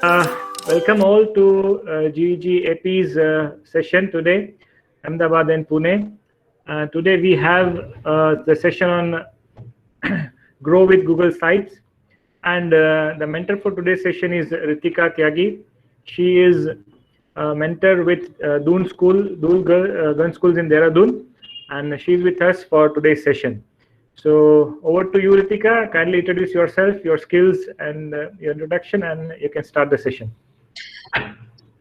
Welcome all to GEG AP's session today, Ahmedabad and Pune. Today we have the session on Grow with Google Sites, and the mentor for today's session is Ritika Tyagi. She is a mentor with Doon Girl Schools in Dehradun, and she is with us for today's session. So over to you, Ritika. Kindly introduce yourself, your skills, and your introduction, and you can start the session.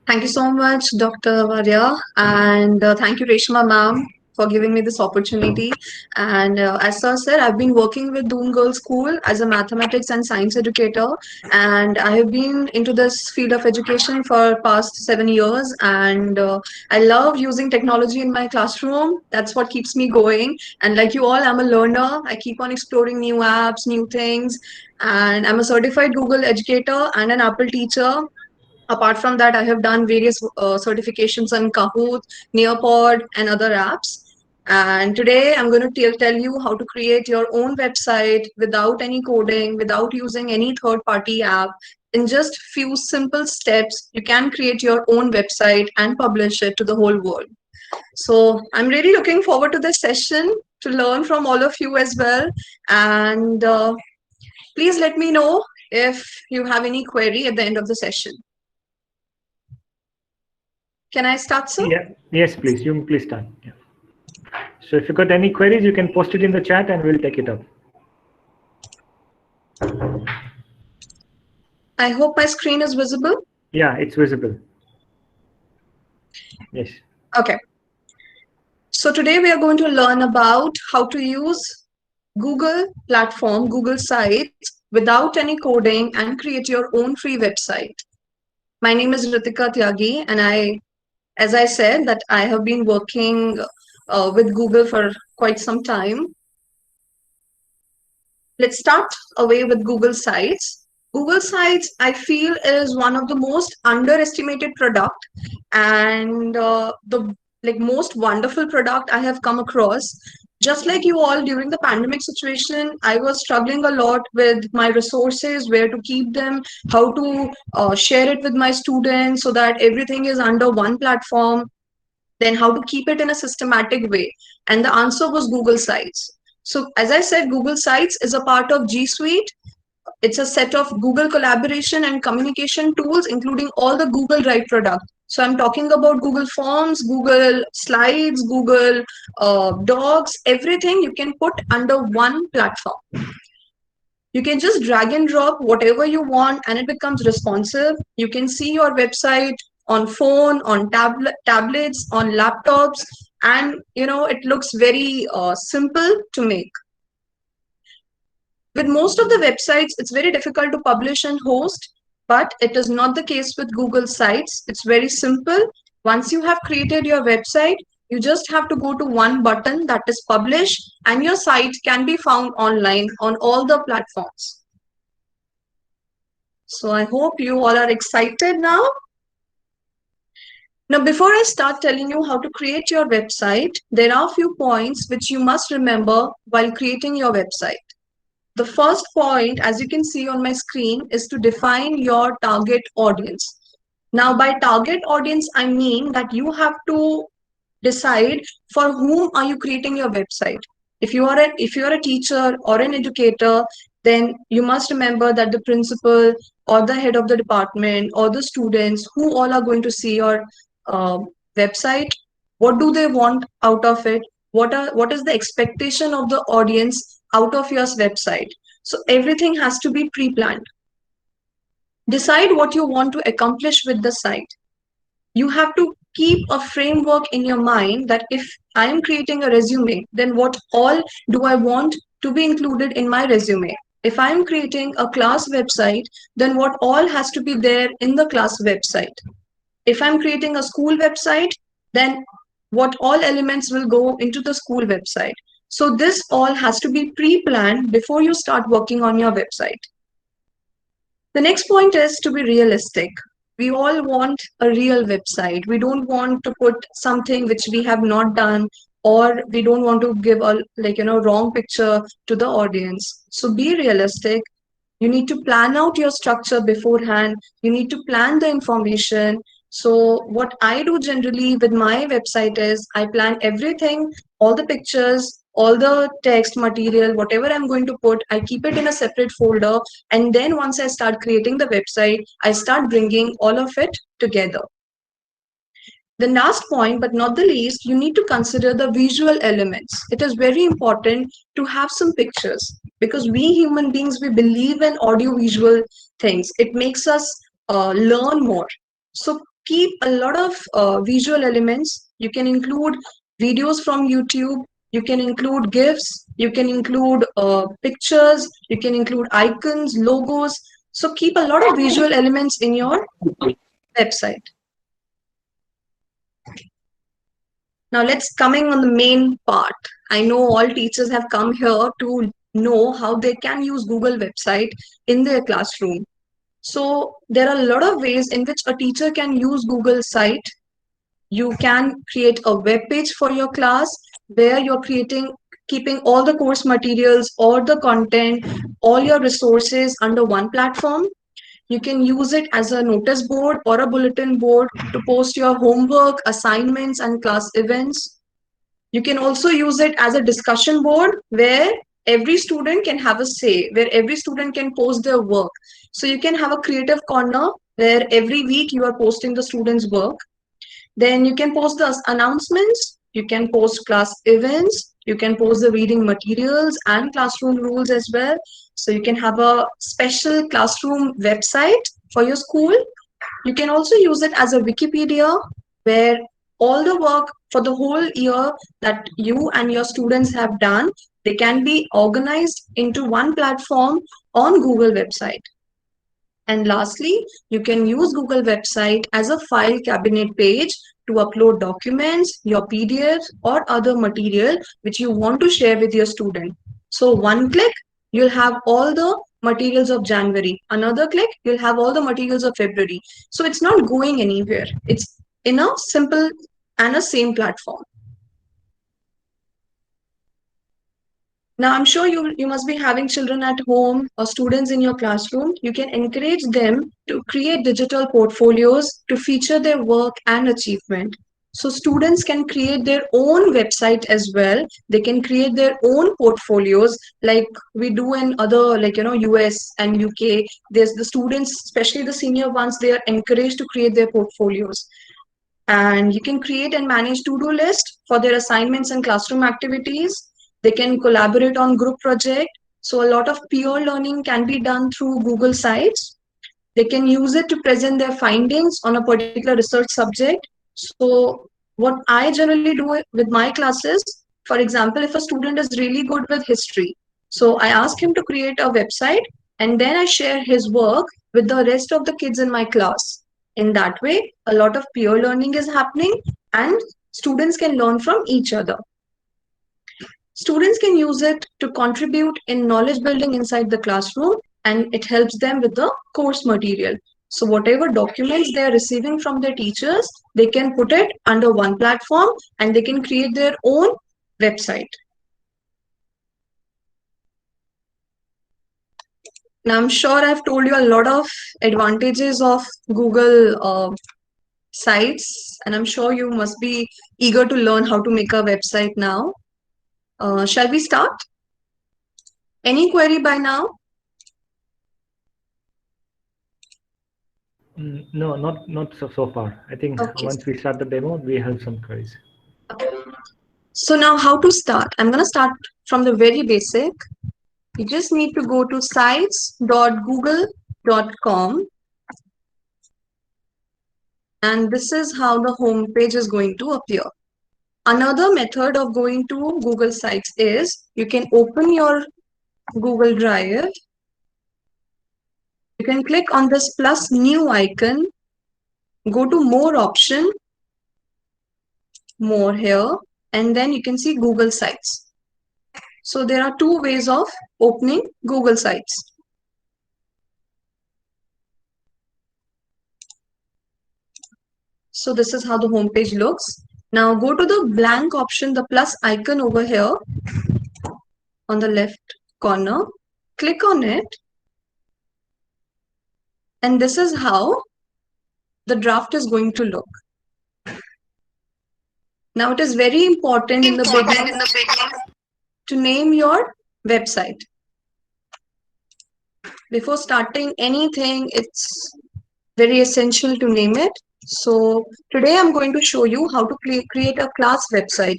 Thank you so much, Dr. Varya, and thank you, Reshma ma'am, for giving me this opportunity. And as sir said, I've been working with Doon Girls School as a mathematics and science educator, and I have been into this field of education for past 7 years. And I love using technology in my classroom. That's what keeps me going. And like you all, I'm a learner. I keep on exploring new apps, new things, and I'm a certified Google educator and an Apple teacher. Apart from that, I have done various certifications on Kahoot, Nearpod, and other apps. And today I'm going to tell you how to create your own website without any coding, without using any third-party app. In just few simple steps, you can create your own website and publish it to the whole world. So I'm really looking forward to this session to learn from all of you as well. And please let me know if you have any query at the end of the session. Can I start, sir? Yeah. Yes, please. You please start. Yeah. So if you got any queries, you can post it in the chat and we'll take it up. I hope my screen is visible. Yeah, it's visible. Yes. Okay. So today we are going to learn about how to use Google platform, Google Sites without any coding and create your own free website. My name is Ritika Tyagi, and as I said, that I have been working with Google for quite some time. Let's start away with Google Sites. Google Sites, I feel, is one of the most underestimated product and the most wonderful product I have come across. Just like you all, during the pandemic situation, I was struggling a lot with my resources, where to keep them, how to share it with my students so that everything is under one platform, then how to keep it in a systematic way. And the answer was Google Sites. So as I said, Google Sites is a part of G Suite. It's a set of Google collaboration and communication tools, including all the Google Drive products. So I'm talking about Google Forms, Google Slides, Google Docs, everything you can put under one platform. You can just drag and drop whatever you want and it becomes responsive. You can see your website on phone, on tablets, on laptops, and it looks very simple to make. With most of the websites, it's very difficult to publish and host, but it is not the case with Google Sites. It's very simple. Once you have created your website, you just have to go to one button, that is publish, and your site can be found online on all the platforms. So I hope you all are excited now. Now, before I start telling you how to create your website, there are a few points which you must remember while creating your website. The first point, as you can see on my screen, is to define your target audience. Now, by target audience, I mean that you have to decide for whom are you creating your website. If you are a teacher or an educator, then you must remember that the principal or the head of the department or the students who all are going to see your website, what do they want out of it? What is the expectation of the audience out of your website? So everything has to be pre-planned. Decide what you want to accomplish with the site. You have to keep a framework in your mind that if I am creating a resume, then what all do I want to be included in my resume? If I am creating a class website, then what all has to be there in the class website? If I'm creating a school website, then what all elements will go into the school website? So this all has to be pre-planned before you start working on your website. The next point is to be realistic. We all want a real website. We don't want to put something which we have not done, or we don't want to give a wrong picture to the audience. So be realistic. You need to plan out your structure beforehand. You need to plan the information. So what I do generally with my website is I plan everything, all the pictures, all the text material, whatever I'm going to put, I keep it in a separate folder. And then once I start creating the website, I start bringing all of it together. The last point, but not the least, you need to consider the visual elements. It is very important to have some pictures because we human beings, we believe in audio-visual things. It makes us learn more. So keep a lot of visual elements. You can include videos from YouTube. You can include GIFs. You can include pictures. You can include icons, logos. So keep a lot of visual elements in your website. Now let's coming on the main part. I know all teachers have come here to know how they can use Google website in their classroom. So there are a lot of ways in which a teacher can use Google site. You can create a web page for your class where you're keeping all the course materials, all the content, all your resources under one platform. You can use it as a notice board or a bulletin board to post your homework, assignments, and class events. You can also use it as a discussion board where every student can have a say, where every student can post their work. So you can have a creative corner where every week you are posting the students' work. Then you can post the announcements, you can post class events, you can post the reading materials and classroom rules as well. So you can have a special classroom website for your school. You can also use it as a Wikipedia where all the work for the whole year that you and your students have done, they can be organized into one platform on Google website. And lastly, you can use Google website as a file cabinet page to upload documents, your PDFs, or other material which you want to share with your student. So one click, you'll have all the materials of January. Another click, you'll have all the materials of February. So it's not going anywhere. It's in a simple and a same platform. Now, I'm sure you must be having children at home or students in your classroom. You can encourage them to create digital portfolios to feature their work and achievement. So students can create their own website as well. They can create their own portfolios like we do in other, like, US and UK. There's the students, especially the senior ones, they are encouraged to create their portfolios. And you can create and manage to-do list for their assignments and classroom activities. They can collaborate on group project. So a lot of peer learning can be done through Google Sites. They can use it to present their findings on a particular research subject. So what I generally do with my classes, for example, if a student is really good with history, so I ask him to create a website and then I share his work with the rest of the kids in my class. In that way, a lot of peer learning is happening and students can learn from each other. Students can use it to contribute in knowledge building inside the classroom, and it helps them with the course material. So whatever documents they are receiving from their teachers, they can put it under one platform and they can create their own website. Now, I'm sure I've told you a lot of advantages of Google sites, and I'm sure you must be eager to learn how to make a website now. Shall we start? Any query by now? No, not so far. I think Okay. once we start the demo, we have some queries. Okay. So now how to start? I'm going to start from the very basic. You just need to go to sites.google.com. And this is how the home page is going to appear. Another method of going to Google Sites is you can open your Google Drive. You can click on this plus new icon, go to more option, more here, and then you can see Google Sites. So there are two ways of opening Google Sites. So this is how the home page looks. Now go to the blank option, the plus icon over here on the left corner. Click on it. And this is how the draft is going to look. Now it is very important in the beginning to name your website. Before starting anything, it's very essential to name it. So today I'm going to show you how to create a class website.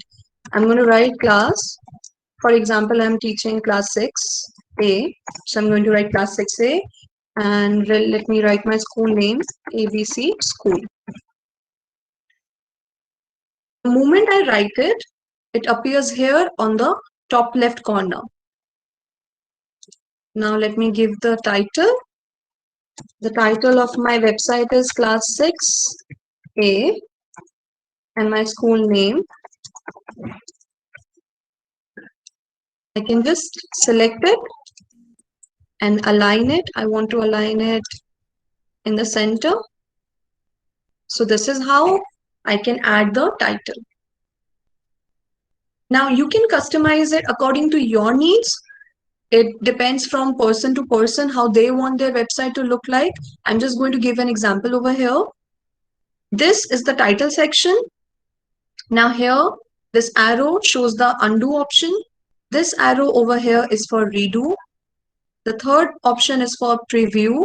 I'm going to write class. For example, I'm teaching class 6A. So I'm going to write class 6A, and let me write my school name, ABC School. The moment I write it, it appears here on the top left corner. Now let me give the title. The title of my website is class 6A and my school name. I can just select it and align it. I want to align it in the center. So this is how I can add the title. Now you can customize it according to your needs. It depends from person to person how they want their website to look like. I'm just going to give an example over here. This is the title section. Now here, this arrow shows the undo option. This arrow over here is for redo. The third option is for preview.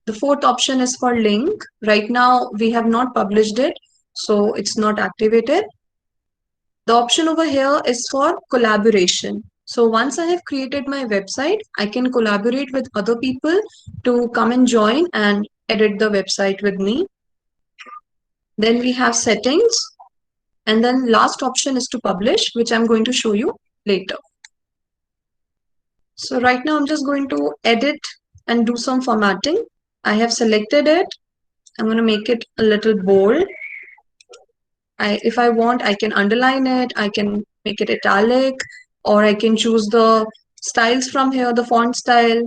The fourth option is for link. Right now, we have not published it, so it's not activated. The option over here is for collaboration. So once I have created my website, I can collaborate with other people to come and join and edit the website with me. Then we have settings. And then last option is to publish, which I'm going to show you later. So right now I'm just going to edit and do some formatting. I have selected it. I'm going to make it a little bold. If I want, I can underline it. I can make it italic, or I can choose the styles from here, the font style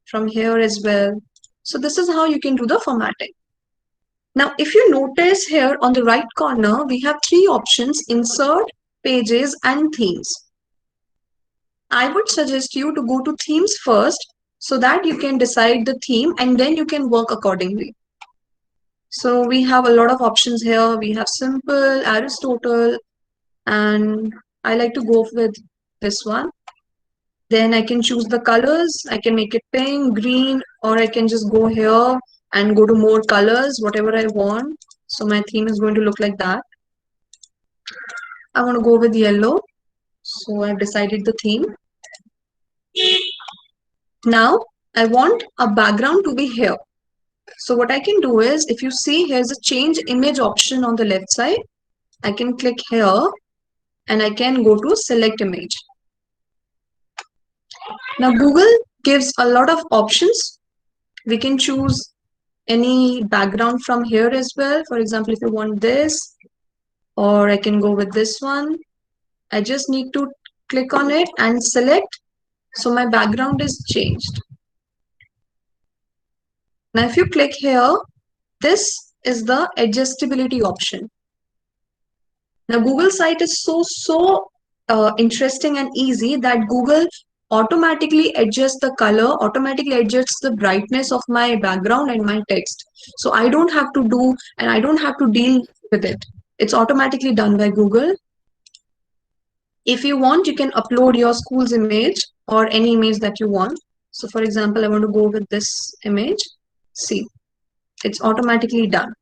from here as well. So this is how you can do the formatting. Now, if you notice here on the right corner, we have three options: insert, pages, and themes. I would suggest you to go to themes first so that you can decide the theme and then you can work accordingly. So we have a lot of options here. We have simple, Aristotle, and I like to go with this one. Then I can choose the colors. I can make it pink, green, or I can just go here and go to more colors, whatever I want. So my theme is going to look like that. I want to go with yellow. So I've decided the theme. Now I want a background to be here. So what I can do is, if you see, here's a change image option on the left side. I can click here and I can go to select image. Now Google gives a lot of options. We can choose any background from here as well. For example, if you want this, or I can go with this one. I just need to click on it and select. So my background is changed. Now if you click here, this is the adjustability option. Now Google site is so interesting and easy that Google automatically adjusts the color, automatically adjusts the brightness of my background and my text. So I don't have to do, and I don't have to deal with it. It's automatically done by Google. If you want, you can upload your school's image or any image that you want. So for example, I want to go with this image. See, it's automatically done.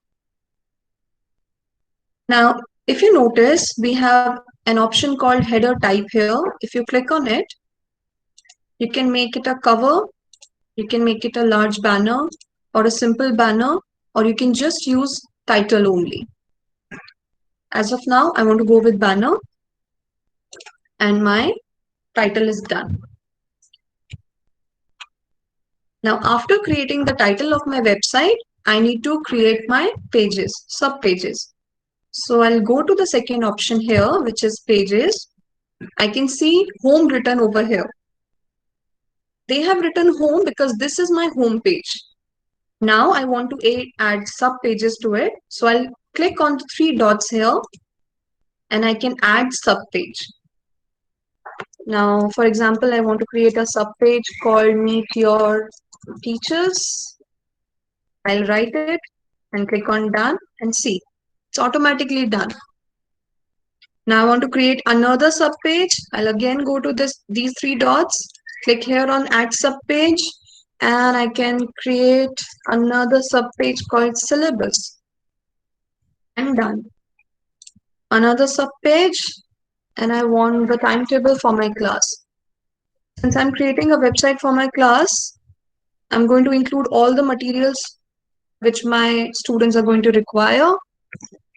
Now, if you notice, we have an option called header type here. If you click on it, you can make it a cover, you can make it a large banner or a simple banner, or you can just use title only. As of now, I want to go with banner and my title is done. Now, after creating the title of my website, I need to create my pages, sub pages. So I'll go to the second option here, which is pages. I can see home written over here. They have written home because this is my home page. Now I want to add sub pages to it. So I'll click on the three dots here and I can add sub page. Now, for example, I want to create a sub page called Meet Your teachers. I'll write it and click on done and see. It's automatically done. Now I want to create another subpage. I'll again go to these three dots, click here on add subpage, and I can create another subpage called syllabus. And done. Another subpage, and I want the timetable for my class. Since I'm creating a website for my class, I'm going to include all the materials which my students are going to require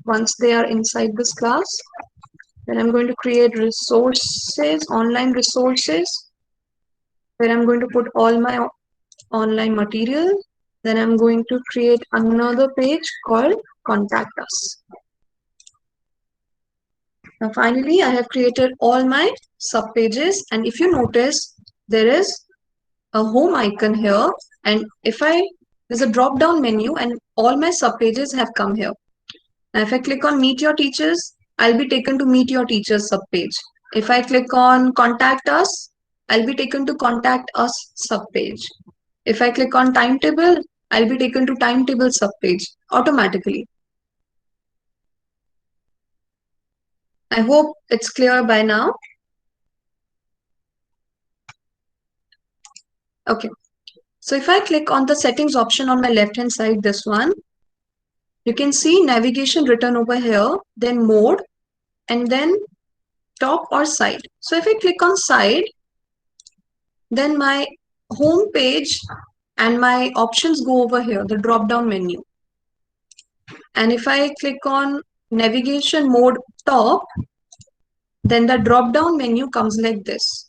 once they are inside this class. Then I'm going to create resources, online resources, where I'm going to put all my online material. Then I'm going to create another page called contact us. Now finally, I have created all my sub pages, and if you notice, there is a home icon here, and there's a drop down menu and all my sub pages have come here. Now if I click on meet your teachers, I'll be taken to meet your teachers sub page. If I click on contact us, I'll be taken to contact us sub page. If I click on timetable, I'll be taken to timetable sub page automatically. I hope it's clear by now. Okay. So if I click on the settings option on my left hand side, this one, you can see navigation written over here, then mode, and then top or side. So if I click on side, then my home page and my options go over here, the drop down menu. And if I click on navigation mode top, then the drop down menu comes like this.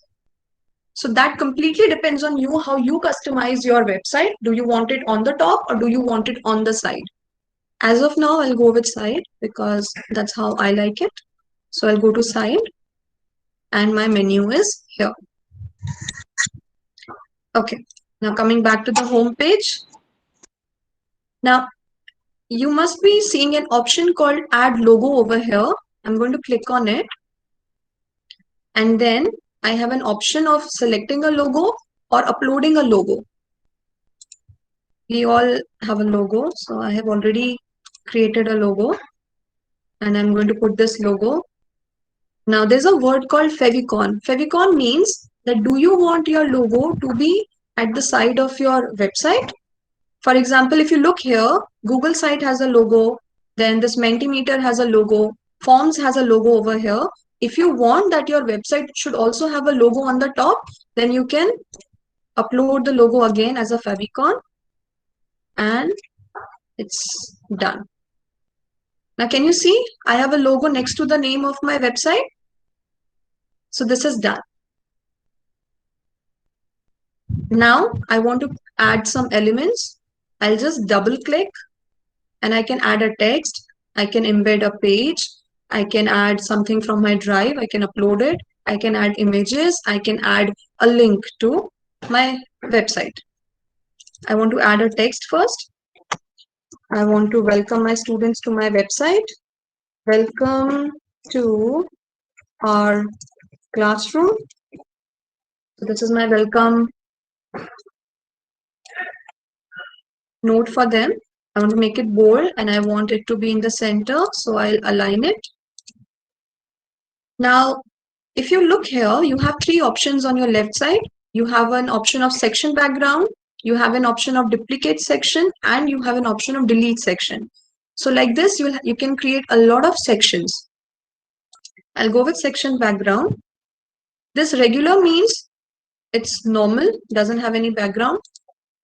So that completely depends on you, how you customize your website. Do you want it on the top or do you want it on the side? As of now, I'll go with side because that's how I like it. So I'll go to side and my menu is here. Okay, now coming back to the home page. Now you must be seeing an option called add logo over here. I'm going to click on it. And then I have an option of selecting a logo or uploading a logo. We all have a logo. So I have already created a logo and I'm going to put this logo. Now there's a word called favicon. Favicon means that do you want your logo to be at the side of your website? For example, if you look here, Google site has a logo, then this Mentimeter has a logo, Forms has a logo over here. If you want that your website should also have a logo on the top, then you can upload the logo again as a favicon and it's done. Now can you see I have a logo next to the name of my website? So this is done. Now I want to add some elements. I'll just double click and I can add a text. I can embed a page. I can add something from my drive. I can upload it. I can add images. I can add a link to my website. I want to add a text first. I want to welcome my students to my website. Welcome to our classroom. So this is my welcome note for them. I want to make it bold and I want it to be in the center. So I'll align it. Now, if you look here, you have three options on your left side. You have an option of section background, you have an option of duplicate section, and you have an option of delete section. So like this, you can create a lot of sections. I'll go with section background. This regular means it's normal, doesn't have any background.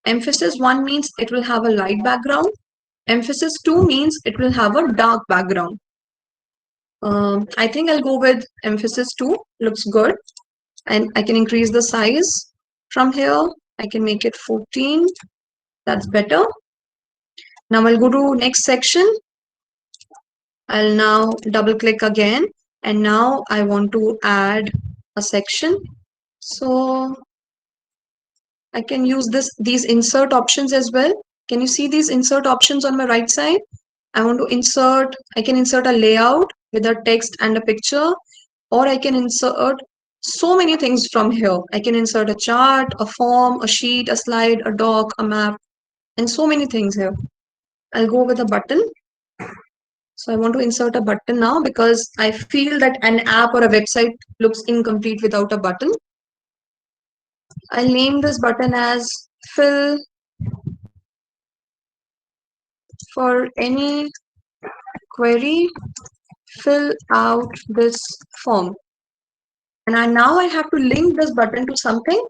Emphasis 1 means it will have a light background. Emphasis 2 means it will have a dark background. I think I'll go with emphasis 2, looks good. And I can increase the size from here. I can make it 14. That's better. Now I'll go to next section. I'll now double click again. And now I want to add a section. So I can use these insert options as well. Can you see these insert options on my right side? I want to insert, I can insert a layout with a text and a picture, or I can insert so many things from here. I can insert a chart, a form, a sheet, a slide, a doc, a map, and so many things here. I'll go with a button. So I want to insert a button now because I feel that an app or a website looks incomplete without a button. I'll name this button as fill for any query, fill out this form. And now I have to link this button to something.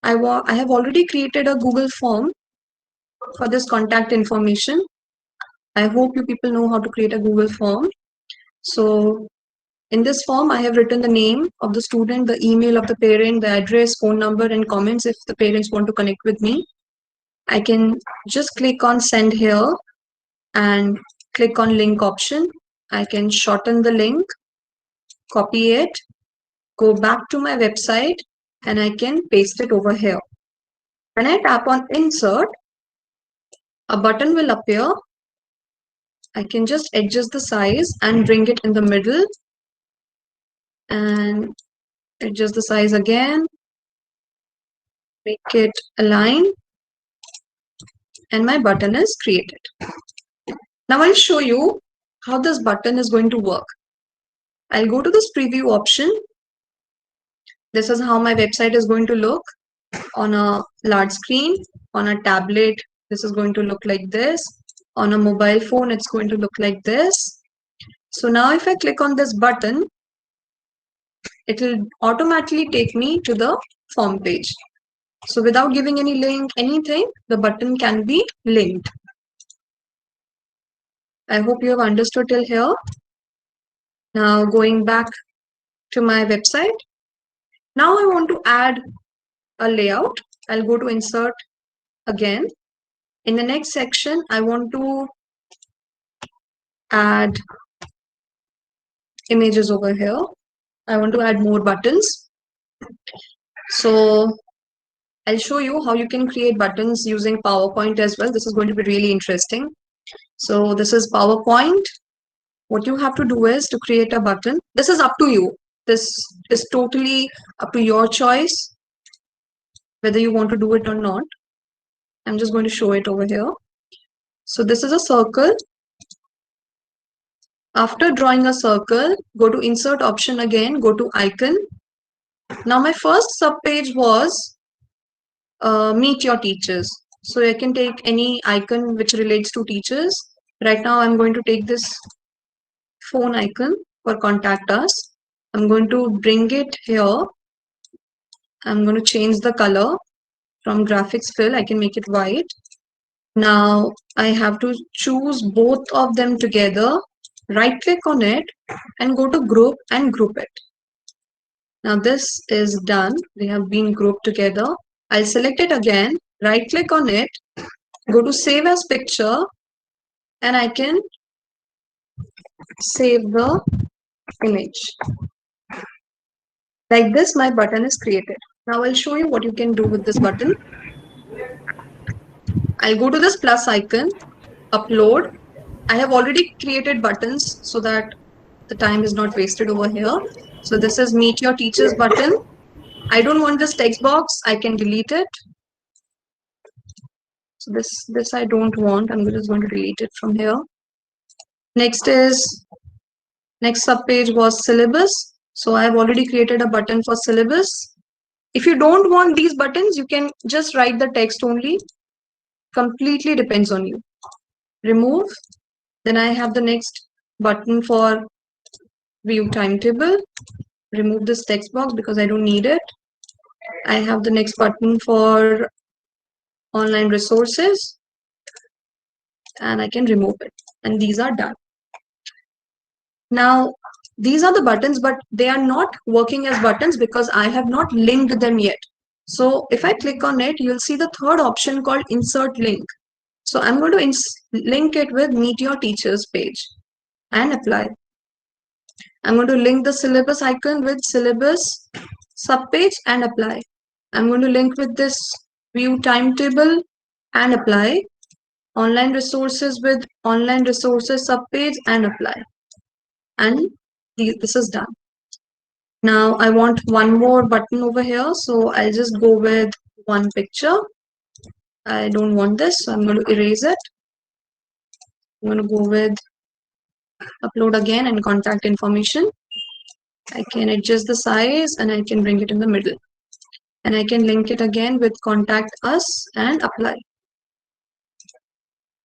I have already created a Google form for this contact information. I hope you people know how to create a Google form. So in this form, I have written the name of the student, the email of the parent, the address, phone number, and comments if the parents want to connect with me. I can just click on send here and click on link option. I can shorten the link, copy it, go back to my website, and I can paste it over here. When I tap on insert, a button will appear. I can just adjust the size and bring it in the middle and adjust the size again, make it align, and my button is created. Now I'll show you how this button is going to work. I'll go to this preview option. This is how my website is going to look on a large screen. On a tablet, this is going to look like this. On a mobile phone, it's going to look like this. So now if I click on this button, it will automatically take me to the form page. So without giving any link, anything, the button can be linked. I hope you have understood till here. Now going back to my website. Now I want to add a layout. I'll go to insert again. In the next section, I want to add images over here. I want to add more buttons. So I'll show you how you can create buttons using PowerPoint as well. This is going to be really interesting. So this is PowerPoint. What you have to do is to create a button. This is up to you. This is totally up to your choice, whether you want to do it or not. I'm just going to show it over here. So this is a circle. After drawing a circle, go to insert option again, go to icon. Now my first subpage was meet your teachers. So I can take any icon which relates to teachers. Right now I'm going to take this phone icon for contact us. I'm going to bring it here. I'm going to change the color from graphics fill. I can make it white. Now I have to choose both of them together, right click on it and go to group and group it. Now this is done. They have been grouped together. I'll select it again, right click on it, go to save as picture, and I can save the image. Like this, my button is created. Now I'll show you what you can do with this button. I'll go to this plus icon, upload. I have already created buttons so that the time is not wasted over here. So this is meet your teachers button. I don't want this text box. I can delete it. So this I don't want. I'm just going to delete it from here. Next subpage was syllabus. So I have already created a button for syllabus. If you don't want these buttons, you can just write the text only. Completely depends on you. Remove. Then I have the next button for view timetable. Remove this text box because I don't need it. I have the next button for online resources and I can remove it. And these are done. Now, these are the buttons, but they are not working as buttons because I have not linked them yet. So if I click on it, you'll see the third option called insert link. So I'm going to link it with meet your teachers page and apply. I'm going to link the syllabus icon with syllabus subpage and apply. I'm going to link with this view timetable and apply. Online resources with online resources subpage and apply. And this is done. Now I want one more button over here, so I'll just go with one picture. I don't want this, so I'm going to erase it. I'm going to go with upload again and contact information. I can adjust the size and I can bring it in the middle. And I can link it again with contact us and apply.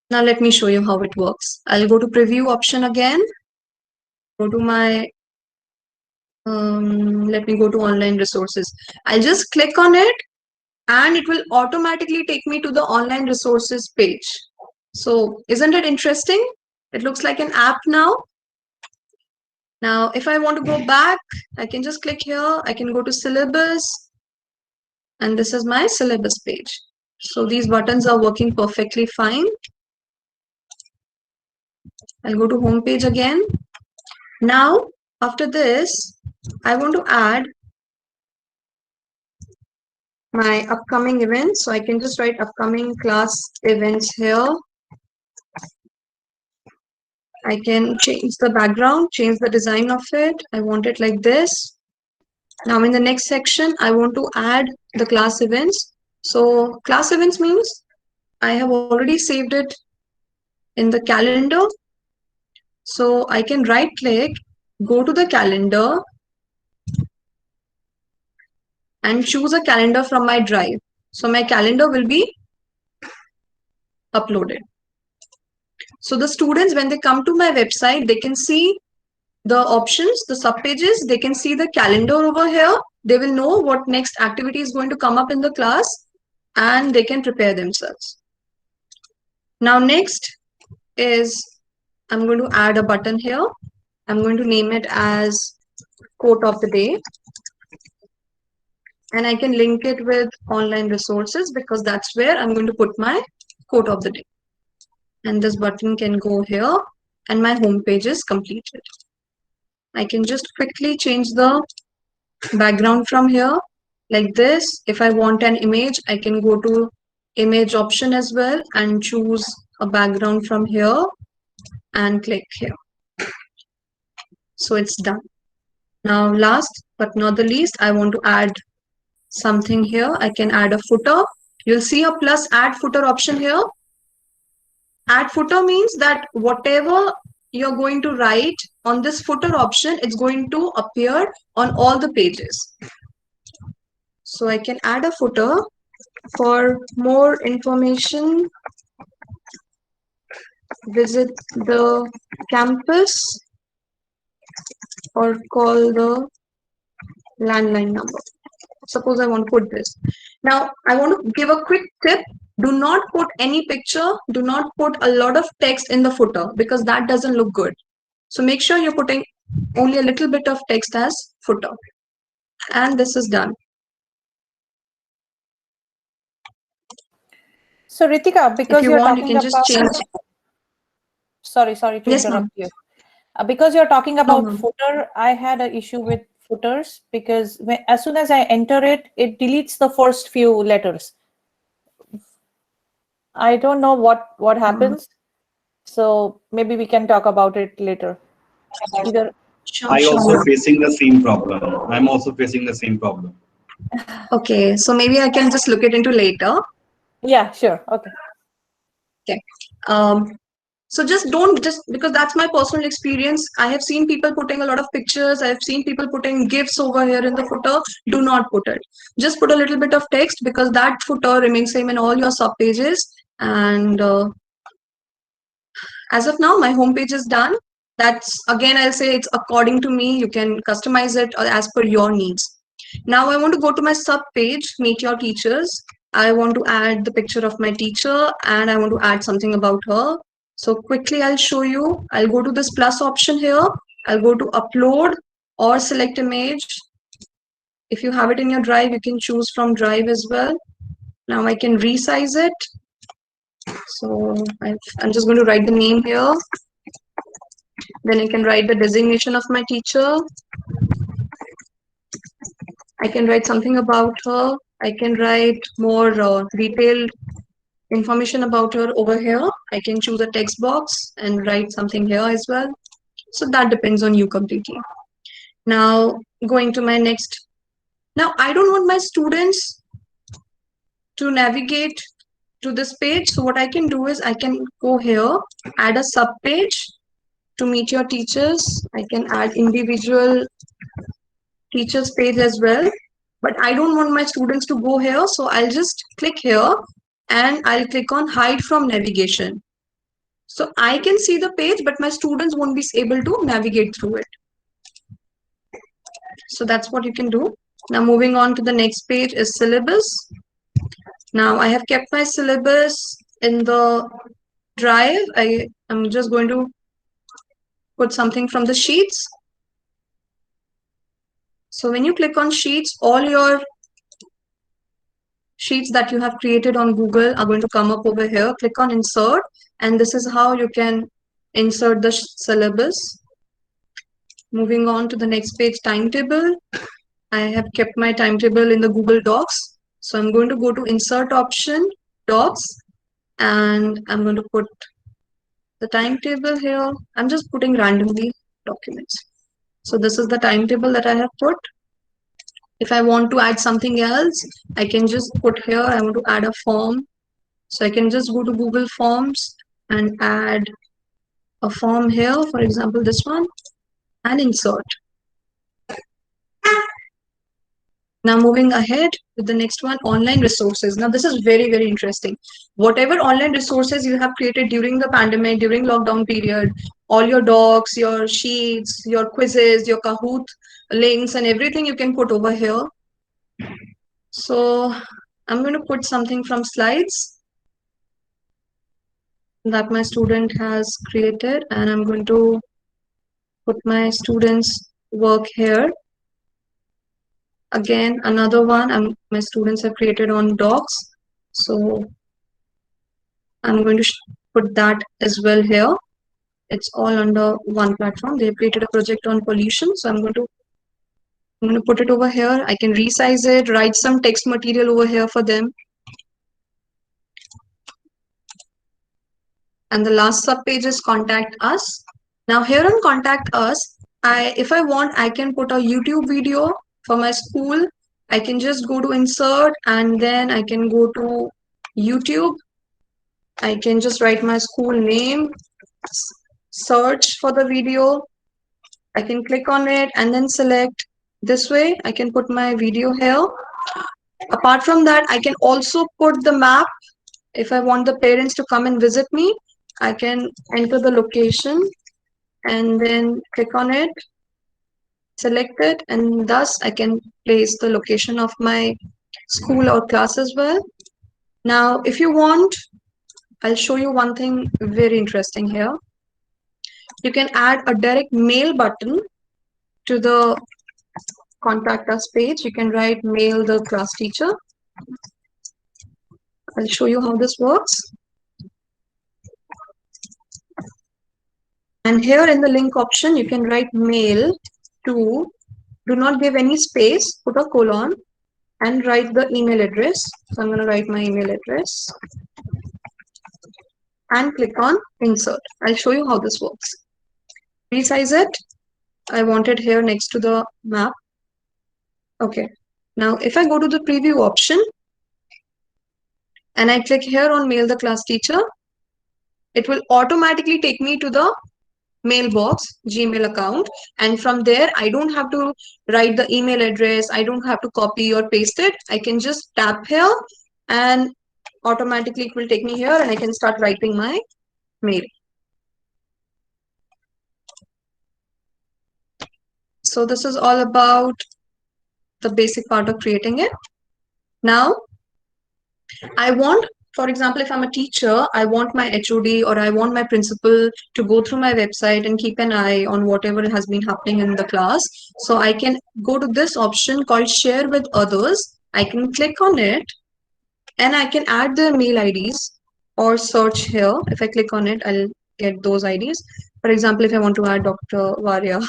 Now let me show you how it works. I'll go to preview option again. Go to my, let me go to online resources. I'll just click on it and it will automatically take me to the online resources page. So isn't it interesting? It looks like an app now. Now, if I want to go back, I can just click here. I can go to syllabus and this is my syllabus page. So these buttons are working perfectly fine. I'll go to home page again. Now, after this, I want to add my upcoming events. So I can just write upcoming class events here. I can change the background, change the design of it. I want it like this. Now in the next section, I want to add the class events. So class events means I have already saved it in the calendar. So I can right click, go to the calendar and choose a calendar from my drive. So my calendar will be uploaded. So the students, when they come to my website, they can see the options, the subpages, they can see the calendar over here. They will know what next activity is going to come up in the class and they can prepare themselves. Now next is I'm going to add a button here. I'm going to name it as quote of the day. And I can link it with online resources because that's where I'm going to put my quote of the day. And this button can go here and my home page is completed. I can just quickly change the background from here like this. If I want an image, I can go to image option as well and choose a background from here and click here. So it's done. Now last but not the least, I want to add something here. I can add a footer. You'll see a plus add footer option here. Add footer means that whatever you're going to write on this footer option, it's going to appear on all the pages. So I can add a footer. For more information, visit the campus or call the landline number. Suppose I want to put this. Now, I want to give a quick tip. Do not put any picture. Do not put a lot of text in the footer because that doesn't look good. So make sure you're putting only a little bit of text as footer. And this is done. So Ritika, because if you want, you can just change. Sorry to interrupt you. Because you're talking about footer, I had an issue with footers because as soon as I enter it, it deletes the first few letters. I don't know what happens. So maybe we can talk about it later. I'm also facing the same problem. Okay, so maybe I can just look it into later. Yeah, sure. Okay. So just because that's my personal experience. I have seen people putting a lot of pictures. I have seen people putting GIFs over here in the footer. Do not put it. Just put a little bit of text because that footer remains same in all your sub pages. And as of now, my home page is done. That's again, I'll say it's according to me. You can customize it as per your needs. Now I want to go to my sub page, meet your teachers. I want to add the picture of my teacher and I want to add something about her. So quickly I'll show you. I'll go to this plus option here. I'll go to upload or select image. If you have it in your drive, you can choose from drive as well. Now I can resize it. So I'm just going to write the name here. Then I can write the designation of my teacher. I can write something about her. I can write more detailed information about her over here. I can choose a text box and write something here as well. So that depends on you completely. Now, going to my next. Now, I don't want my students to navigate to this page. So what I can do is I can go here, add a sub page to meet your teachers. I can add individual teachers page as well, but I don't want my students to go here. So I'll just click here and I'll click on hide from navigation. So I can see the page, but my students won't be able to navigate through it. So that's what you can do. Now moving on to the next page is syllabus. Now I have kept my syllabus in the drive. I am just going to put something from the sheets. So when you click on sheets, all your sheets that you have created on Google are going to come up over here. Click on insert, and this is how you can insert the syllabus. Moving on to the next page, timetable. I have kept my timetable in the Google Docs. So I'm going to go to insert option, docs, and I'm going to put the timetable here. I'm just putting randomly documents. So this is the timetable that I have put. If I want to add something else, I can just put here, I want to add a form. So I can just go to Google Forms and add a form here, for example, this one, and insert. Now moving ahead with the next one, online resources. Now this is very, very interesting. Whatever online resources you have created during the pandemic, during lockdown period, all your docs, your sheets, your quizzes, your Kahoot links and everything you can put over here. So I'm going to put something from slides that my student has created, and I'm going to put my students' work here. Again, another one my students have created on docs. So I'm going to put that as well here. It's all under one platform. They've created a project on pollution. So I'm going to put it over here. I can resize it, write some text material over here for them. And the last sub page is contact us. Now here on contact us, if I want, I can put a YouTube video for my school. I can just go to insert and then I can go to YouTube. I can just write my school name, search for the video. I can click on it and then select. This way I can put my video here. Apart from that, I can also put the map. If I want the parents to come and visit me, I can enter the location and then click on it, select it, and thus I can place the location of my school or class as well. Now, if you want, I'll show you one thing very interesting here. You can add a direct mail button to the contact us page. You can write mail the class teacher. I'll show you how this works. And here in the link option, you can write mail to, do not give any space, put a colon and write the email address. So I'm going to write my email address and click on insert. I'll show you how this works. Resize it. I want it here next to the map. Okay. Now, if I go to the preview option and I click here on mail the class teacher, it will automatically take me to the mailbox Gmail account, and from there I don't have to write the email address. I don't have to copy or paste it. I can just tap here and automatically it will take me here and I can start writing my mail. So this is all about the basic part of creating it. Now I want, for example, if I'm a teacher, I want my HOD or I want my principal to go through my website and keep an eye on whatever has been happening in the class. So I can go to this option called share with others. I can click on it and I can add their mail IDs or search here. If I click on it, I'll get those IDs. For example, if I want to add Dr. Varia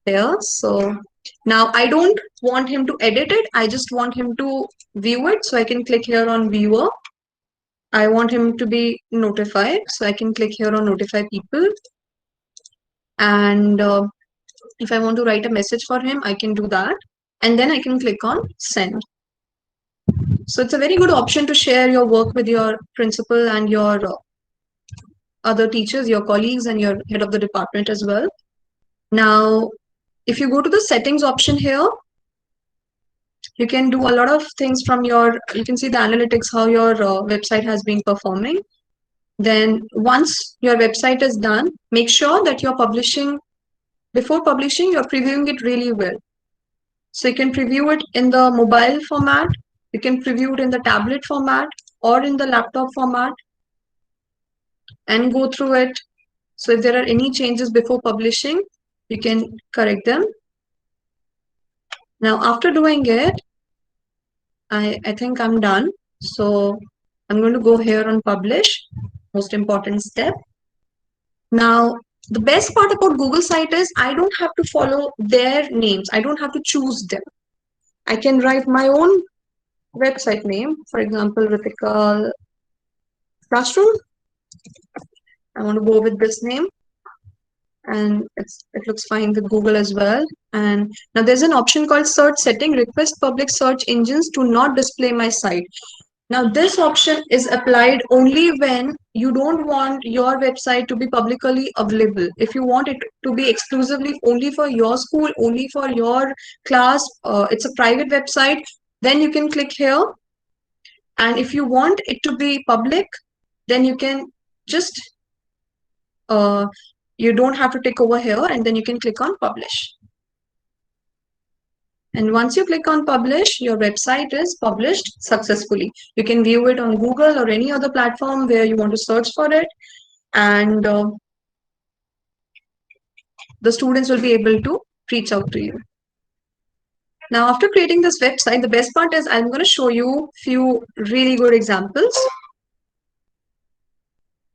here. So now I don't want him to edit it. I just want him to view it. So I can click here on viewer. I want him to be notified. So I can click here on notify people. And If I want to write a message for him, I can do that. And then I can click on send. So it's a very good option to share your work with your principal and your other teachers, your colleagues, and your head of the department as well. Now, if you go to the settings option here, you can do a lot of things from your, you can see the analytics, how your website has been performing. Then once your website is done, make sure that you're publishing, before publishing, you're previewing it really well. So you can preview it in the mobile format, you can preview it in the tablet format or in the laptop format and go through it. So if there are any changes before publishing, you can correct them. Now, after doing it, I think I'm done. So I'm going to go here on publish, most important step. Now, the best part about Google site is I don't have to follow their names. I don't have to choose them. I can write my own website name, for example, Ritika Classroom. I want to go with this name, and it looks fine with Google as well. And now there's an option called search setting, request public search engines to not display my site. Now this option is applied only when you don't want your website to be publicly available. If you want it to be exclusively only for your school, only for your class, it's a private website, then you can click here. And if you want it to be public, then you can just, you don't have to tick over here, and then you can click on publish. And once you click on publish, your website is published successfully. You can view it on Google or any other platform where you want to search for it. And the students will be able to reach out to you. Now, after creating this website, the best part is I'm going to show you a few really good examples.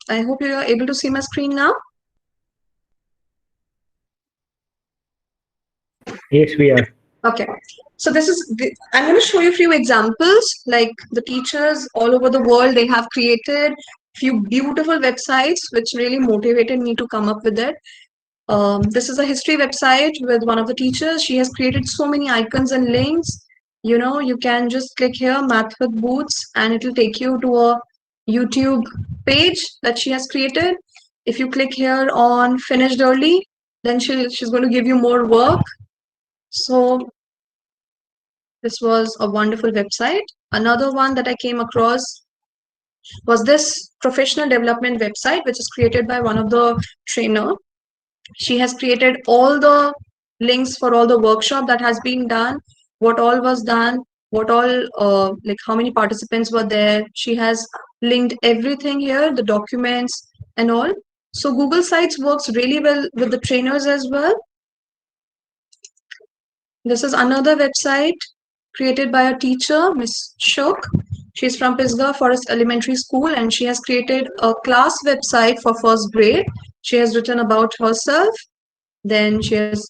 I hope you are able to see my screen now. Yes, we are. Okay, so I'm going to show you a few examples, like the teachers all over the world, they have created a few beautiful websites, which really motivated me to come up with it. This is a history website with one of the teachers. She has created so many icons and links. You know, you can just click here, Math with Boots, and it will take you to a YouTube page that she has created. If you click here on finished early, then she's going to give you more work. So this was a wonderful website. Another one that I came across was this professional development website, which is created by one of the trainer. She has created all the links for all the workshop that has been done, what all was done, what all, like how many participants were there. She has linked everything here, the documents and all. So Google Sites works really well with the trainers as well. This is another website created by a teacher, Miss Shok. She's from Pisgah Forest Elementary School, and she has created a class website for first grade. She has written about herself. Then she has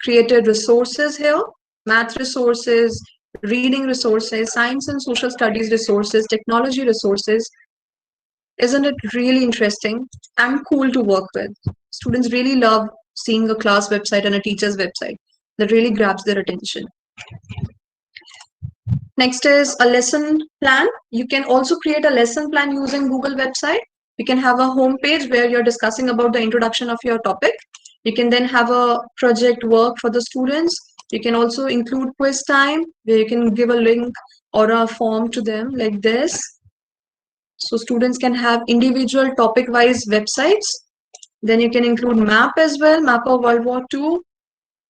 created resources here, math resources, reading resources, science and social studies resources, technology resources. Isn't it really interesting and cool to work with? Students really love seeing a class website and a teacher's website. That really grabs their attention. Next is a lesson plan. You can also create a lesson plan using Google website. You can have a home page where you're discussing about the introduction of your topic. You can then have a project work for the students. You can also include quiz time where you can give a link or a form to them like this. So students can have individual topic-wise websites. Then you can include map as well, map of World War II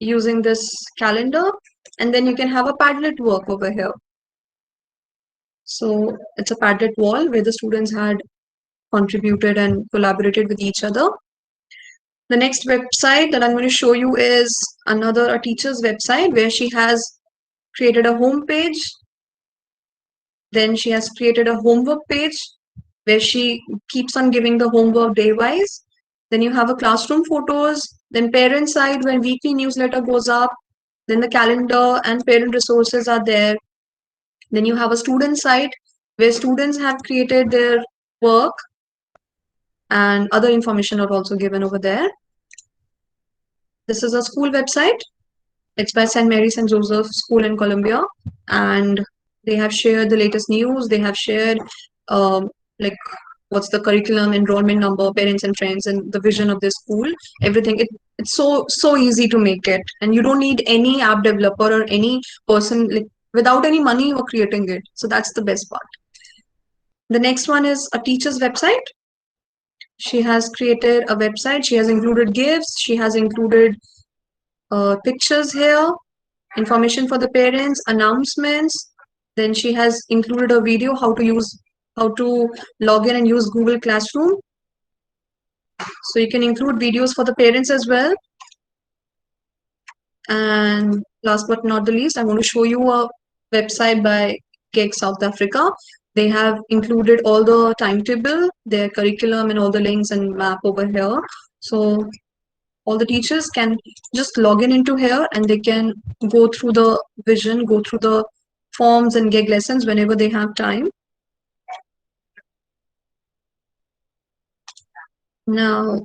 using this calendar. And then you can have a Padlet work over here. So it's a Padlet wall where the students had contributed and collaborated with each other. The next website that I'm going to show you is a teacher's website where she has created a home page. Then she has created a homework page where she keeps on giving the homework day-wise. Then you have a classroom photos, then parent side when weekly newsletter goes up, then the calendar and parent resources are there. Then you have a student site where students have created their work and other information are also given over there. This is a school website. It's by St. Mary St. Joseph School in Columbia, and they have shared the latest news. They have shared like what's the curriculum, enrollment number, parents and friends, and the vision of the school. Everything. It's so easy to make it, and you don't need any app developer or any person, like without any money you are creating it. So that's the best part. The next one is a teacher's website. She has created a website. She has included gifts. She has included pictures here, information for the parents, announcements. Then she has included a video how to log in and use Google Classroom. So you can include videos for the parents as well. And last but not the least, I want to show you a website by GEG South Africa. They have included all the timetable, their curriculum, and all the links and map over here. So all the teachers can just log in into here and they can go through the vision, go through the forms and GEG lessons whenever they have time. Now,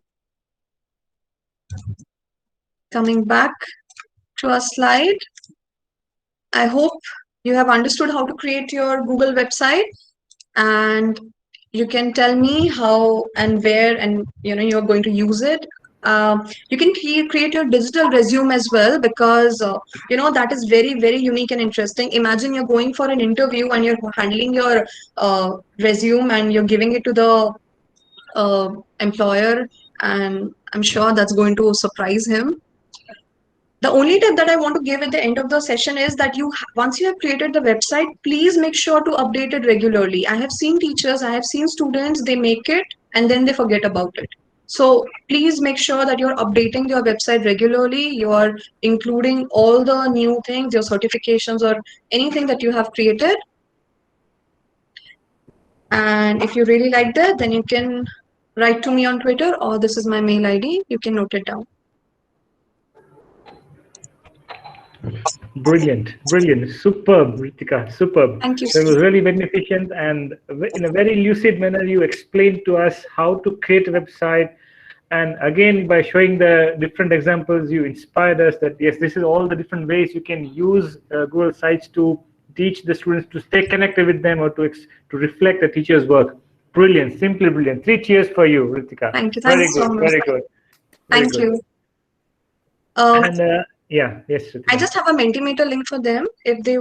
coming back to our slide, I hope you have understood how to create your Google website, and you can tell me how and where and you're going to use it. You can create your digital resume as well, because that is very unique and interesting. Imagine you're going for an interview and you're handling your resume and you're giving it to the employer, and I'm sure that's going to surprise him. The only tip that I want to give at the end of the session is that once you have created the website, please make sure to update it regularly. I have seen teachers, I have seen students, they make it and then they forget about it. So please make sure that you're updating your website regularly. You're including all the new things, your certifications or anything that you have created. And if you really like that, then you can write to me on Twitter, or this is my mail ID. You can note it down. Brilliant, superb, Ritika, superb. Thank you. So it was really beneficent, and in a very lucid manner, you explained to us how to create a website. And again, by showing the different examples, you inspired us that yes, this is all the different ways you can use Google Sites to teach the students to stay connected with them or to reflect the teacher's work. Brilliant, simply brilliant. 3 cheers for you, Ritika. Thank you. Very good, very good. Thank you. And yeah, yes. Ritika. I just have a Mentimeter link for them. If they,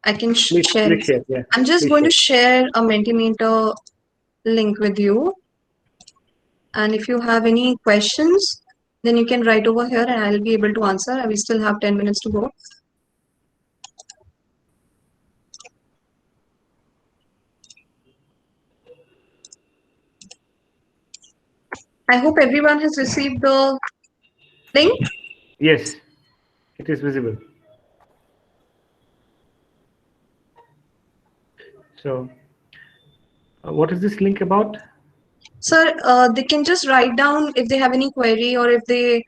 I can share. Please share. Yeah. I'm just going to share a Mentimeter link with you. And if you have any questions, then you can write over here and I'll be able to answer. We still have 10 minutes to go. I hope everyone has received the link. Yes, it is visible. So, what is this link about? Sir, they can just write down if they have any query or if they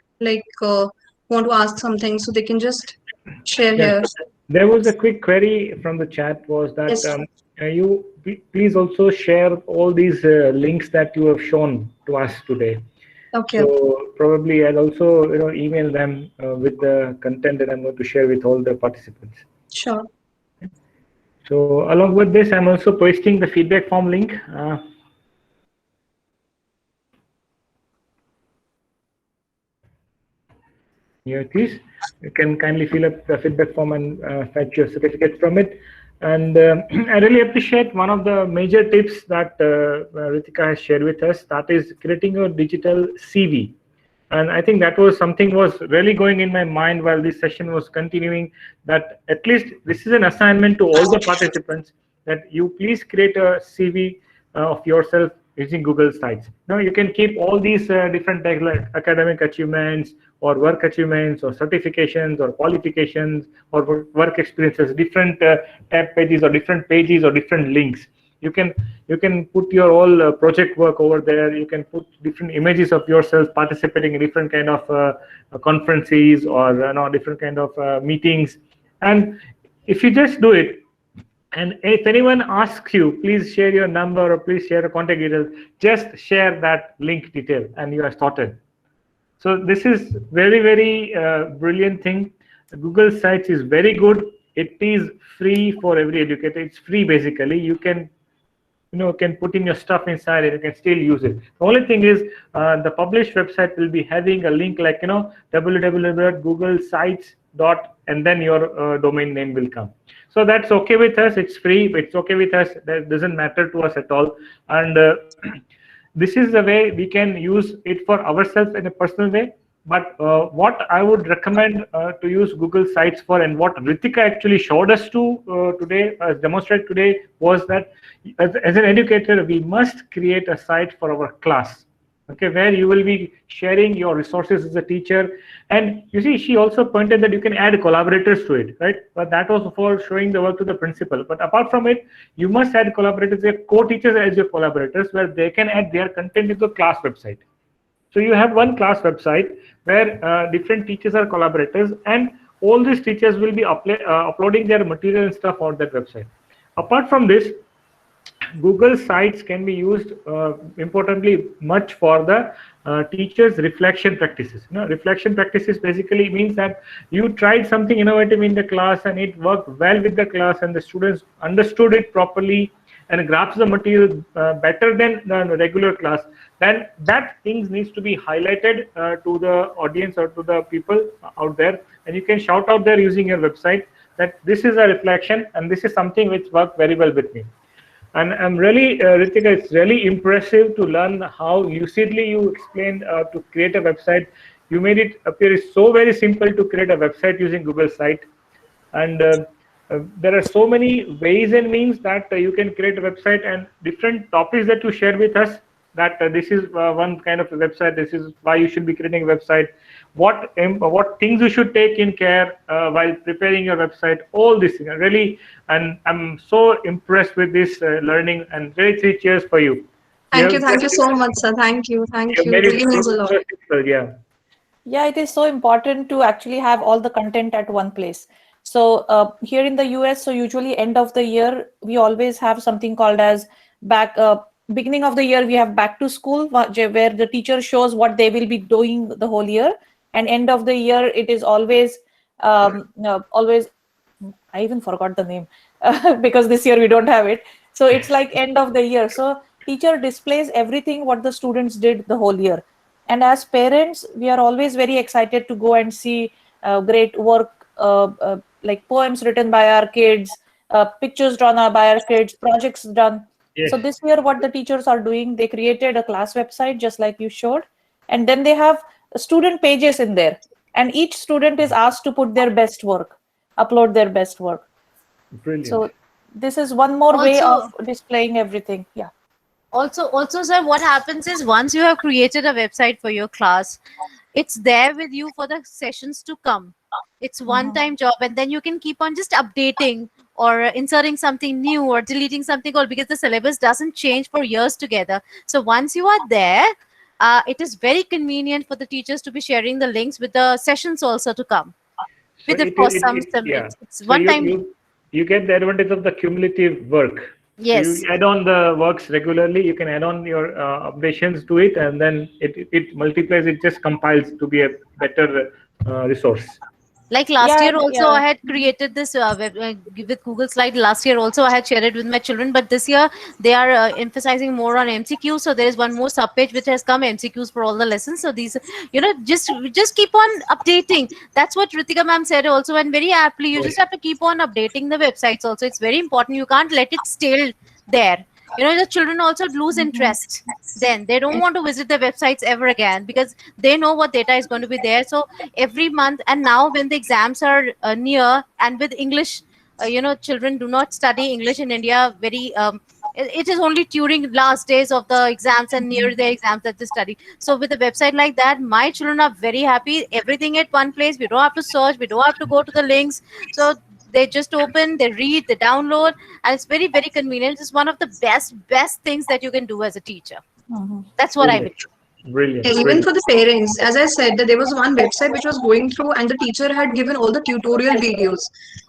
want to ask something, so they can just share here. There was a quick query from the chat, was that yes. You please also share all these links that you have shown to us today. Okay. So probably I'll also email them with the content that I'm going to share with all the participants. Sure. So along with this, I'm also posting the feedback form link. Here it is. You can kindly fill up the feedback form and fetch your certificate from it. And I really appreciate one of the major tips that Ritika has shared with us, that is creating a digital CV. And I think that was something was really going in my mind while this session was continuing, that at least this is an assignment to all the participants, that you please create a CV of yourself using Google Sites. Now you can keep all these different tags like academic achievements or work achievements or certifications or qualifications or work experiences, different tab pages or different links. You can put your all project work over there. You can put different images of yourself participating in different kind of conferences or different kind of meetings. And if you just do it, and if anyone asks you, please share your number or please share a contact details, just share that link detail and you are sorted. So this is very, very brilliant thing. Google Sites is very good. It is free for every educator. It's free basically. You can can put in your stuff inside and you can still use it. The only thing is the published website will be having a link like www.googlesites. And then your domain name will come. So that's okay with us. It's free. It's okay with us. That doesn't matter to us at all. And this is the way we can use it for ourselves in a personal way. But what I would recommend to use Google Sites for, and what Ritika actually showed us to today, demonstrate today, was that as an educator, we must create a site for our class, okay, where you will be sharing your resources as a teacher. And you see, she also pointed that you can add collaborators to it, right? But that was for showing the work to the principal. But apart from it, you must add collaborators, your co-teachers as your collaborators, where they can add their content into the class website. So you have one class website where different teachers are collaborators, and all these teachers will be uploading their material and stuff on that website. Apart from this, Google Sites can be used importantly much for the teachers' reflection practices. Reflection practices basically means that you tried something innovative in the class and it worked well with the class and the students understood it properly and grasped the material better than the regular class. Then that things needs to be highlighted to the audience or to the people out there, and you can shout out there using your website that this is a reflection and this is something which worked very well with me. And I'm really, Ritika, it's really impressive to learn how lucidly you explained to create a website. You made it appear so very simple to create a website using Google Site. And there are so many ways and means that you can create a website, and different topics that you shared with us, that this is one kind of a website, this is why you should be creating a website, what things you should take in care while preparing your website, all this thing. Really, and I'm so impressed with this learning, and really 3 cheers for you. Thank you so much, sir. Thank you. It really means a lot. Yeah, it is so important to actually have all the content at one place. So here in the US, so usually end of the year, we always have something called as beginning of the year, we have back to school, where the teacher shows what they will be doing the whole year. And end of the year, it is always, I even forgot the name because this year we don't have it. So it's like end of the year. So teacher displays everything what the students did the whole year. And as parents, we are always very excited to go and see great work, like poems written by our kids, pictures drawn by our kids, projects done. Yes. So this year, what the teachers are doing, they created a class website, just like you showed. And then they have student pages in there. And each student is asked to put their best work, upload their best work. Brilliant. So this is one more way of displaying everything. Yeah. Also, sir, what happens is once you have created a website for your class, it's there with you for the sessions to come. It's one-time job, and then you can keep on just updating or inserting something new or deleting something old, because the syllabus doesn't change for years together. So once you are there, it is very convenient for the teachers to be sharing the links with the sessions also to come. So it's one time. You get the advantage of the cumulative work. Yes. So you add on the works regularly, you can add on your updations to it, and then it multiplies, it just compiles to be a better resource. Like last year also, I had created this with Google Slide. Last year also, I had shared it with my children. But this year, they are emphasizing more on MCQs. So there is one more subpage which has come, MCQs for all the lessons. So these, just keep on updating. That's what Ritika ma'am said also. And very aptly, you just have to keep on updating the websites also. It's very important. You can't let it stale there. The children also lose interest. Then they don't want to visit the websites ever again, because they know what data is going to be there. So every month, and now when the exams are near, and with English, children do not study English in India very. It is only during last days of the exams and near the exams that they study. So with a website like that, my children are very happy. Everything at one place. We don't have to search. We don't have to go to the links. So they just open, they read, they download, and it's very, very convenient. It's one of the best things that you can do as a teacher. That's what I believe. Brilliant. Even brilliant. for the parents, as I said, that there was one website which was going through and the teacher had given all the tutorial videos.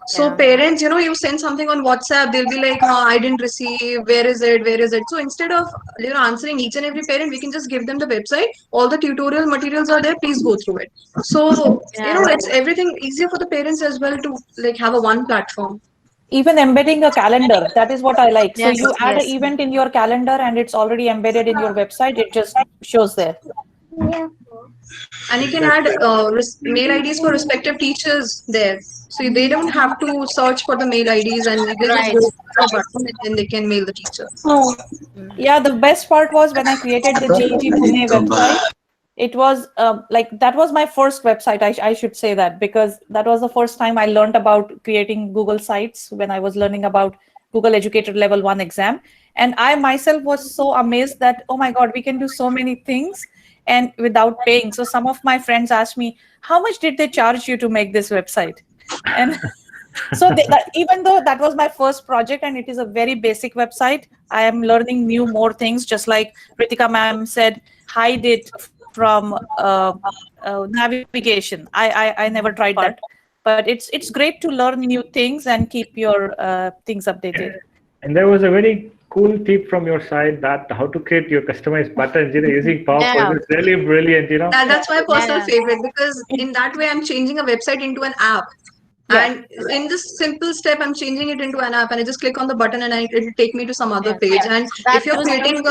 So Yeah. parents, you send something on WhatsApp, they'll be like, oh, I didn't receive, where is it, where is it? So instead of answering each and every parent, we can just give them the website, all the tutorial materials are there, please go through it. So, Yeah. it's everything easier for the parents as well to have a one platform. Even embedding a calendar, that is what I like. So Yes, you add an yes. event in your calendar and it's already embedded in your website. It just shows there. And you can add mail IDs for respective teachers there. So they don't have to search for the mail IDs and they just Right. go to a button and then they can mail the teacher. Yeah, the best part was when I created the GEG Pune website. It was that was my first website. I should say that, because that was the first time I learned about creating Google sites when I was learning about Google Educator Level 1 exam. And I myself was so amazed that, oh my God, we can do so many things and without paying. So some of my friends asked me, how much did they charge you to make this website? And so even though that was my first project and it is a very basic website, I am learning more things, just like Ritika ma'am said, hide it from navigation. I never tried that, but it's great to learn new things and keep your things updated. And there was a very cool tip from your side that how to create your customized buttons, using PowerPoint. Yeah. It's really brilliant, That's my personal Yeah. favorite, because in that way I'm changing a website into an app. Yeah. And in this simple step, I'm changing it into an app, and I just click on the button, and it will take me to some other page. And That if you're was creating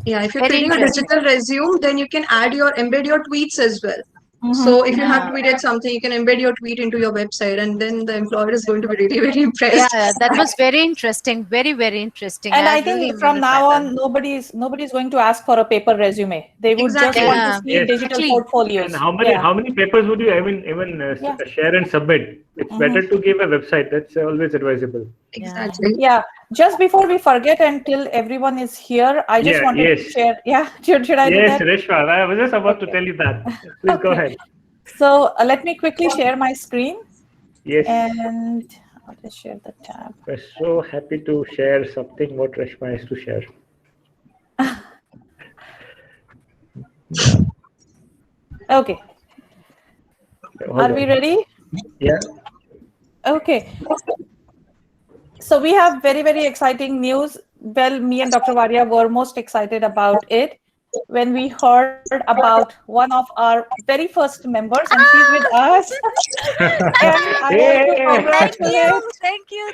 if you're Very creating a interesting. digital resume, then you can embed your tweets as well. Mhm. So if you have Yeah. tweeted something, you can embed your tweet into your website, and then the employer is going to be really, very impressed. Yeah, that was very interesting. Very, very interesting. And I really think from wanna try now that. on, nobody's going to ask for a paper resume. They would Exactly. just want Yeah. to see Yes. digital Exactly. portfolios. And how many papers would you even Yeah. share and submit? It's better to give a website. That's always advisable. Exactly. Yeah. Just before we forget, until everyone is here, I just Yeah, wanted yes. to share. Yeah. Should I do Yes, that? Reshma, I was just about to tell you that. Please go Okay. ahead. So let me quickly share my screen, Yes. and I'll just share the tab. We're so happy to share something what Reshma has to share. Okay. Hold Are on. we ready? Yeah. Okay. So we have very, very exciting news. Well, me and Dr. Varia were most excited about it when we heard about one of our very first members, and she's with us. And I want to congratulate. Thank you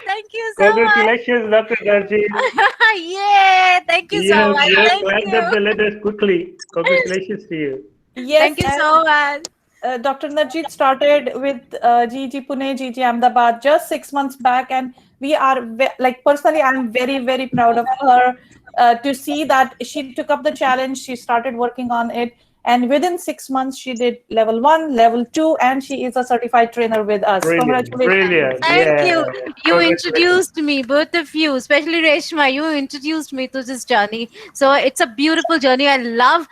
so much. Congratulations, Dr. Darji. Yeah, thank you so much. You have Thank climbed up the you. ladders quickly. Congratulations to you. Yes, Thank you so much. Dr. Narjit started with GEG Pune, GEG Ahmedabad just 6 months back, and we are personally, I'm very, very proud of her to see that she took up the challenge. She started working on it, and within 6 months, she did level 1, level 2, and she is a certified trainer with us. Brilliant. Congratulations! Brilliant. Thank Yeah. you. You Congratulations. introduced me, both of you, especially Reshma. You introduced me to this journey. So it's a beautiful journey. I love,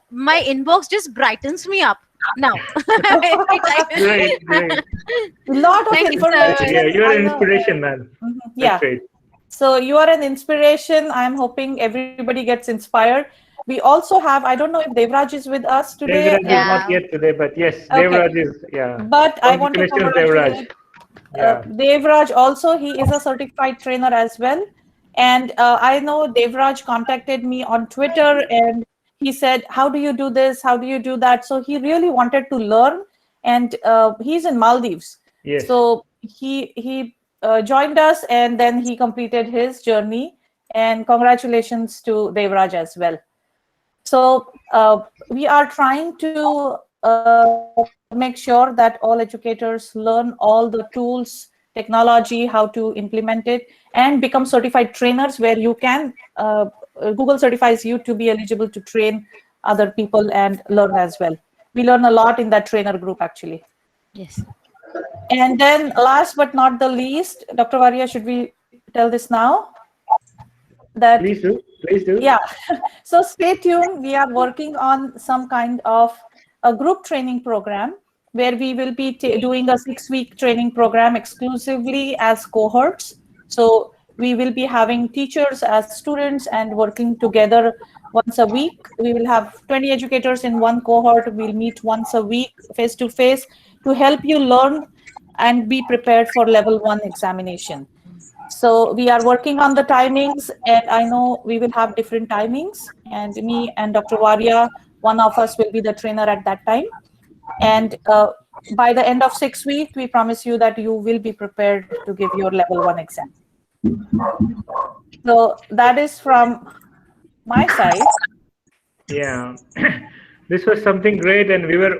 my inbox just brightens me up now. Every time. Great, great. Lot of Thank you so information. much. Yeah, you're I an know. inspiration, man. Mhm. That's Yeah. great. So you are an inspiration. I'm hoping everybody gets inspired. We also have, I don't know if Devraj is with us today. Devraj is Yeah. not yet today, but yes, Okay. Devraj is, yeah. But I want to Congratulations, congratulate Yeah. Devraj also. He is a certified trainer as well. And I know Devraj contacted me on Twitter and he said, how do you do this? How do you do that? So he really wanted to learn, and he's in Maldives. Yes. So he joined us, and then he completed his journey. And congratulations to Devraj as well. So we are trying to make sure that all educators learn all the tools, technology, how to implement it, and become certified trainers, where you can, Google certifies you to be eligible to train other people and learn as well. We learn a lot in that trainer group, actually. Yes. And then last but not the least, Dr. Varia, should we tell this now? That Please do. Please do. yeah. So stay tuned. We are working on some kind of a group training program where we will be doing a 6-week training program exclusively as cohorts. So we will be having teachers as students and working together once a week. We will have 20 educators in one cohort. We'll meet once a week face to face to help you learn and be prepared for level 1 examination. So we are working on the timings, and I know we will have different timings, and me and Dr. Waria, one of us will be the trainer at that time. And by the end of 6 weeks, we promise you that you will be prepared to give your level 1 exam. So that is from my side. Yeah, this was something great, and we were,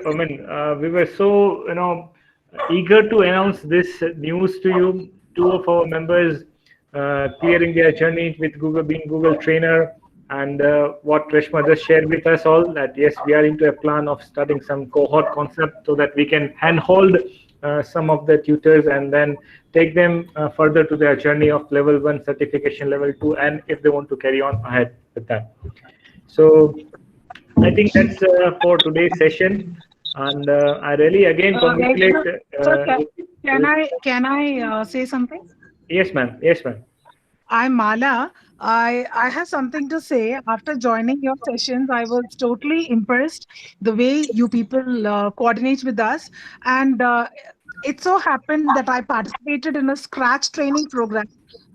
we were so, eager to announce this news to you. 2 of our members clearing their journey with Google, being Google trainer, and what Reshma just shared with us all, that yes, we are into a plan of starting some cohort concept so that we can handhold some of the tutors and then take them further to their journey of level 1 certification, level 2, and if they want to carry on ahead with that. So I think that's for today's session, and I really again congratulate. Can I say something? Yes, ma'am. Yes, ma'am. I'm Mala. I have something to say. After joining your sessions, I was totally impressed the way you people coordinate with us, and it so happened that I participated in a Scratch training program,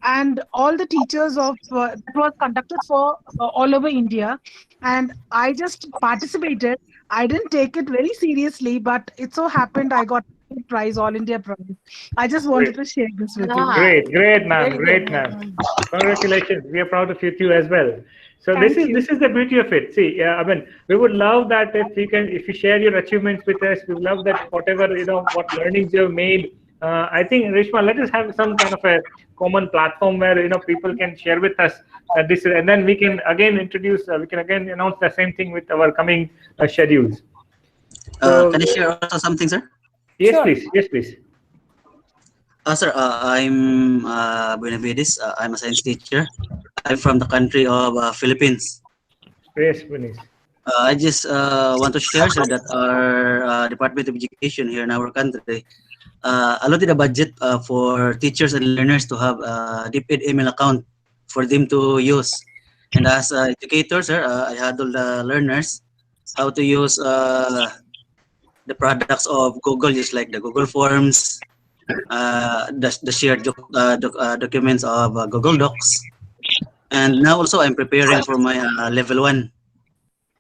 and all the teachers of it was conducted for all over India, and I just participated. I didn't take it very seriously, but it so happened I got prize, All India prize. I just wanted to share this with you. Great, ma'am. Great, ma'am. Congratulations. We are proud of you as well. So this is the beauty of it. See, we would love that if you share your achievements with us. We would love that whatever what learnings you have made. I think, Reshma, let us have some kind of a common platform where people can share with us this, and then we can again introduce. We can again announce the same thing with our coming schedules. Can I share also something, sir? Yes, Sure. please. Yes, please. Sir, I'm Benavides. I'm a science teacher. I'm from the country of Philippines. Yes, please. I just want to share, sir, that our Department of Education here in our country allotted a budget for teachers and learners to have a DepEd email account for them to use. And as an educator, sir, I handle the learners how to use the products of Google, just like the Google Forms, the shared documents of Google Docs. And now also I'm preparing for my level 1.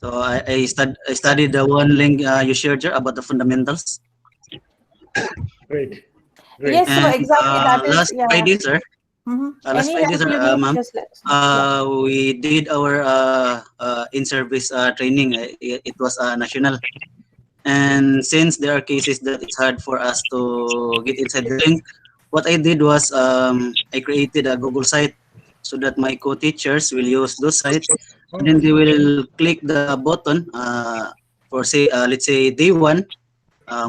So I studied the one link you shared here about the fundamentals. Great. Yes, so And exactly that is, last Friday, sir. Last Any Friday, help sir, you need, ma'am, just let us know. we did our in-service training. It was national. And since there are cases that it's hard for us to get inside the link, what I did was I created a Google site so that my co-teachers will use those sites, and then they will click the button for say let's say day 1,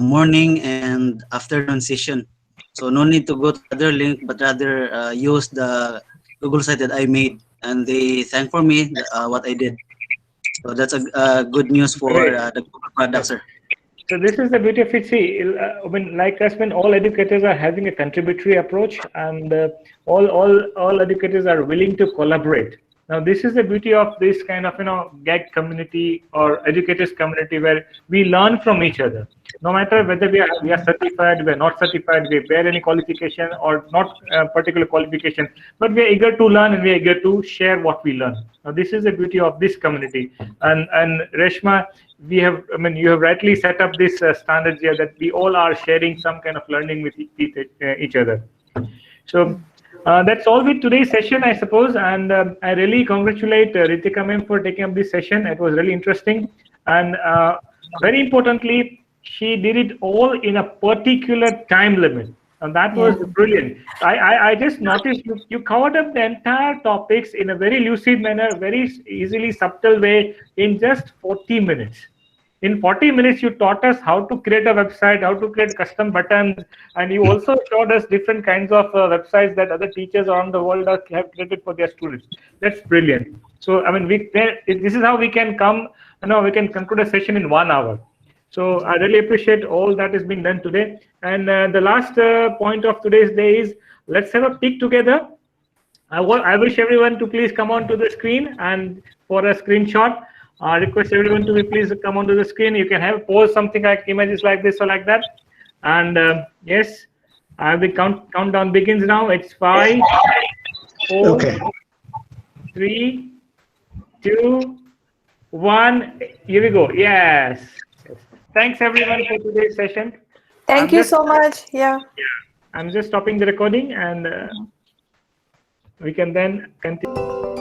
morning and afternoon session. So no need to go to other link, but rather use the Google site that I made, and they thank for me what I did. So that's a good news for the Google product, sir. So this is the beauty of it. See, like us, when all educators are having a contributory approach, and all educators are willing to collaborate. Now, this is the beauty of this kind of GAG community or educators community, where we learn from each other. No matter whether we are certified, we are not certified, we bear any qualification or not particular qualification, but we are eager to learn and we are eager to share what we learn. Now, this is the beauty of this community. And Reshma, we have, you have rightly set up this standards here that we all are sharing some kind of learning with each other. So that's all with today's session, I suppose. And I really congratulate Ritika ma'am for taking up this session. It was really interesting. And very importantly, she did it all in a particular time limit. And that was brilliant. I just noticed you covered up the entire topics in a very lucid manner, very easily subtle way in just 40 minutes. In 40 minutes, you taught us how to create a website, how to create custom buttons, and you also showed us different kinds of websites that other teachers around the world have created for their students. That's brilliant. So, this is how we can come, we can conclude a session in 1 hour. So I really appreciate all that is being done today. And the last point of today's day is, let's have a peek together. I wish everyone to please come on to the screen and for a screenshot. I request everyone to please come onto the screen. You can have post something like images like this or like that. And yes, the countdown begins now. It's 5, 4, 3, 2, 1. Here we go. Yes. Thanks everyone for today's session. Thank you so much. Yeah. I'm just stopping the recording and we can then continue.